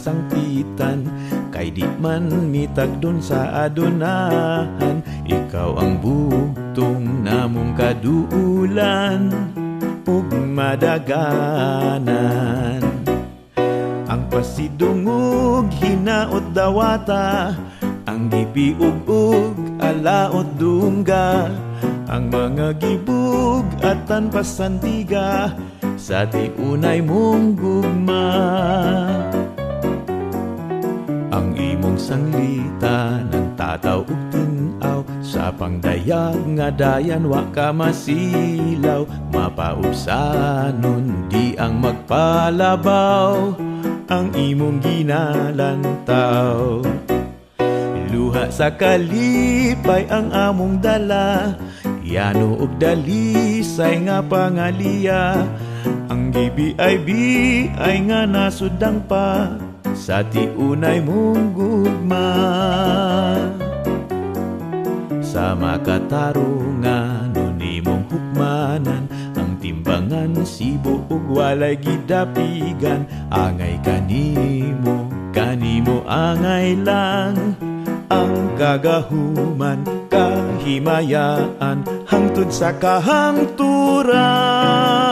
kasangpitan, kay di man mitagdon sa adunahan. Ikaw ang bugtong namong kaduulan ug madaganan. Ang pasidungog hinaot dawata, ang gipiug-ug alaot dungga, ang mga gibug atan pasantiga sa tiunay mong gugma. Ang imong sanglita ng tataw ug tin-aw, sa pangdayag nga dayan wa ka masilaw. Mapaubsanon di ang magpalabaw, ang imong ginalantaw. Luha sa kalipay ang among dala, yano ug dalisay nga pangaliya. Ang GBIB ay nga nasudang pa sa tiunay mong gugma. Sa makatarungan nun imong hukmanan, ang timbangan sibo ug walay gidapigan. Angay kanimo, kanimo angay lang ang kagahuman, kahimayaan hangtod sa kahangturan.